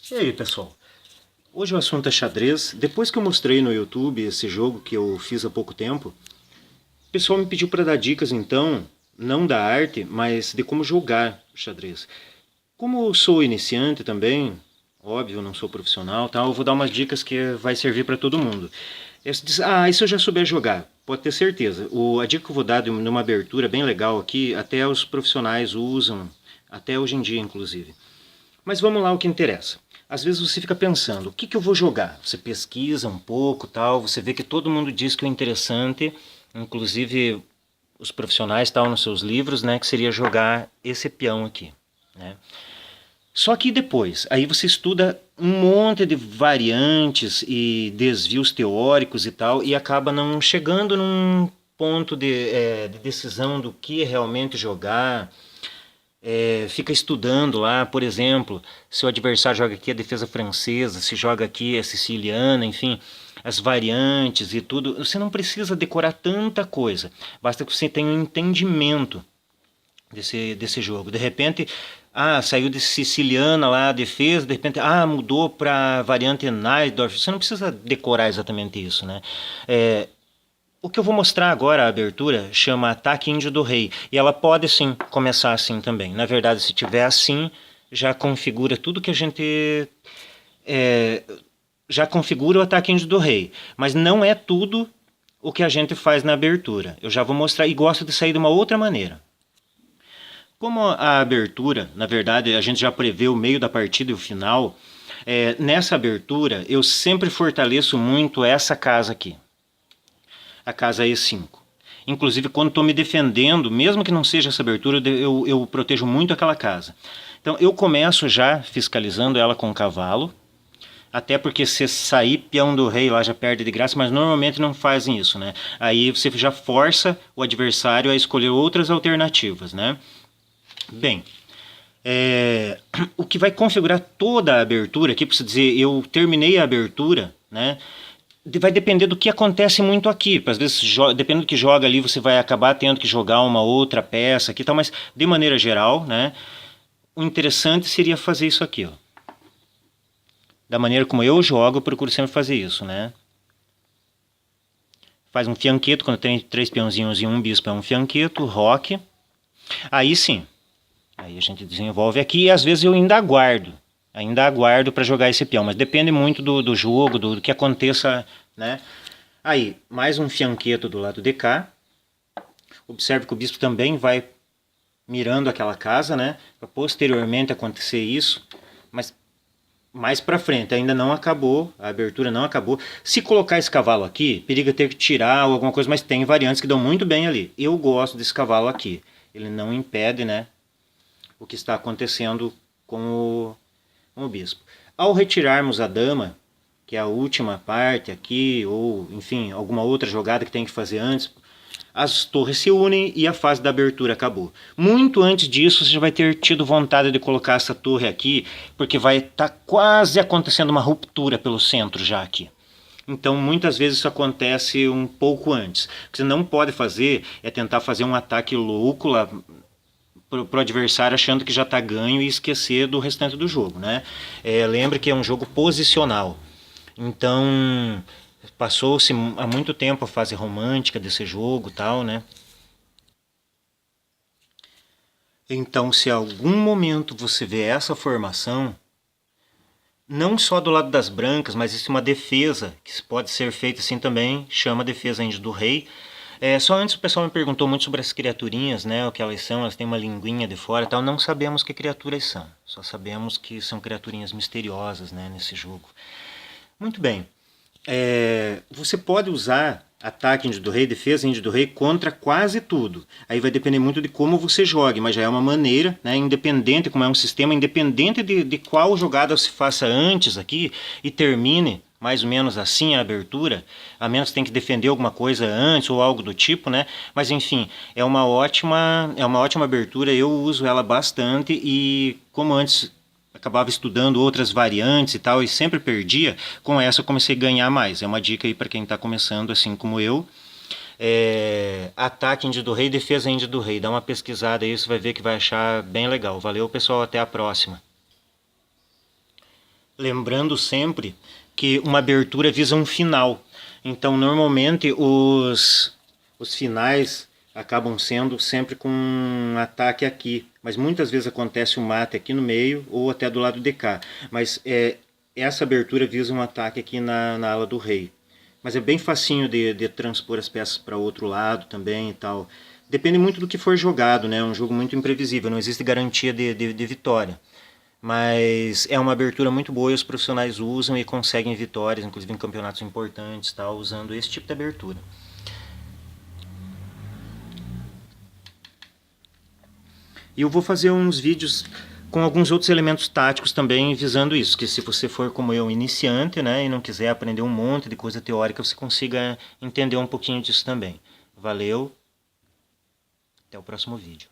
E aí, pessoal? Hoje o assunto é xadrez. Depois que eu mostrei no YouTube esse jogo que eu fiz há pouco tempo, o pessoal me pediu para dar dicas, então, não da arte, mas de como jogar xadrez. Como eu sou iniciante também, óbvio, não sou profissional, tá? Eu vou dar umas dicas que vai servir para todo mundo. E se eu já souber jogar? Pode ter certeza. A dica que eu vou dar numa abertura bem legal aqui, até os profissionais usam, até hoje em dia, inclusive. Mas vamos lá, o que interessa. Às vezes você fica pensando, o que eu vou jogar? Você pesquisa um pouco, tal, você vê que todo mundo diz que o interessante, inclusive os profissionais tal nos seus livros, né, que seria jogar esse peão aqui, né? Só que depois, aí você estuda um monte de variantes e desvios teóricos e tal, e acaba não chegando num ponto de decisão do que realmente jogar. Fica estudando lá, por exemplo, se o adversário joga aqui a defesa francesa, se joga aqui a siciliana, enfim, as variantes e tudo. Você não precisa decorar tanta coisa, basta que você tenha um entendimento desse jogo. De repente, saiu de siciliana lá a defesa, de repente, mudou para variante Najdorf. Você não precisa decorar exatamente isso, né? O que eu vou mostrar agora, a abertura, chama Ataque Índio do Rei. E ela pode sim começar assim também. Na verdade, se tiver assim, já configura tudo que a gente. É, já configura o Ataque Índio do Rei. Mas não é tudo o que a gente faz na abertura. Eu já vou mostrar e gosto de sair de uma outra maneira. Como a abertura, na verdade, a gente já prevê o meio da partida e o final, nessa abertura eu sempre fortaleço muito essa casa aqui. A casa E5. Inclusive, quando estou me defendendo, mesmo que não seja essa abertura, eu protejo muito aquela casa. Então, eu começo já fiscalizando ela com o cavalo, até porque se sair peão do rei lá já perde de graça, mas normalmente não fazem isso, né? Aí você já força o adversário a escolher outras alternativas, né? Bem, o que vai configurar toda a abertura aqui, para você dizer, eu terminei a abertura, né? Vai depender do que acontece muito aqui. Às vezes, dependendo do que joga ali, você vai acabar tendo que jogar uma outra peça aqui, tal, mas de maneira geral, né, o interessante seria fazer isso aqui. Ó. Da maneira como eu jogo, eu procuro sempre fazer isso. Né? Faz um fianqueto, quando tem 3 peãozinhos e um bispo é um fianqueto, roque. Aí sim, aí a gente desenvolve aqui e às vezes eu ainda aguardo. Ainda aguardo para jogar esse peão, mas depende muito do jogo, do que aconteça, né? Aí, mais um fianqueto do lado de cá. Observe que o bispo também vai mirando aquela casa, né? Para posteriormente acontecer isso, mas mais para frente, ainda não acabou, a abertura não acabou. Se colocar esse cavalo aqui, periga ter que tirar ou alguma coisa, mas tem variantes que dão muito bem ali. Eu gosto desse cavalo aqui. Ele não impede, né, o que está acontecendo com o bispo. Ao retirarmos a dama, que é a última parte aqui, ou enfim, alguma outra jogada que tem que fazer antes, as torres se unem e a fase da abertura acabou. Muito antes disso, você já vai ter tido vontade de colocar essa torre aqui, porque vai estar quase acontecendo uma ruptura pelo centro já aqui. Então, muitas vezes isso acontece um pouco antes. O que você não pode fazer é tentar fazer um ataque louco lá pro adversário achando que já está ganho e esquecer do restante do jogo, né? Lembre que é um jogo posicional. Então, passou-se há muito tempo a fase romântica desse jogo, tal, né? Então, se algum momento você vê essa formação, não só do lado das brancas, mas existe uma defesa que pode ser feita assim também, chama defesa índio do rei. Só antes o pessoal me perguntou muito sobre as criaturinhas, né? O que elas são, elas têm uma linguinha de fora e tal. Não sabemos que criaturas são, só sabemos que são criaturinhas misteriosas, né, nesse jogo. Muito bem. Você pode usar ataque índio do rei, defesa índio do rei contra quase tudo. Aí vai depender muito de como você jogue, mas já é uma maneira, né, independente, como é um sistema, independente de qual jogada se faça antes aqui e termine mais ou menos assim a abertura, a menos que tenha que defender alguma coisa antes ou algo do tipo, né? Mas enfim, é uma ótima abertura, eu uso ela bastante e como antes acabava estudando outras variantes e tal, e sempre perdia, com essa eu comecei a ganhar mais. É uma dica aí para quem está começando, assim como eu. Ataque índio do rei, defesa índio do rei. Dá uma pesquisada aí, você vai ver que vai achar bem legal. Valeu, pessoal, até a próxima. Lembrando sempre que uma abertura visa um final. Então, normalmente, os finais acabam sendo sempre com um ataque aqui. Mas muitas vezes acontece um mate aqui no meio ou até do lado de cá. Mas essa abertura visa um ataque aqui na ala do rei. Mas é bem facinho de transpor as peças para outro lado também e tal. Depende muito do que for jogado, né? É um jogo muito imprevisível, não existe garantia de vitória. Mas é uma abertura muito boa e os profissionais usam e conseguem vitórias, inclusive em campeonatos importantes, tal, usando esse tipo de abertura. E eu vou fazer uns vídeos com alguns outros elementos táticos também visando isso, que se você for como eu, iniciante, né, e não quiser aprender um monte de coisa teórica, você consiga entender um pouquinho disso também. Valeu, até o próximo vídeo.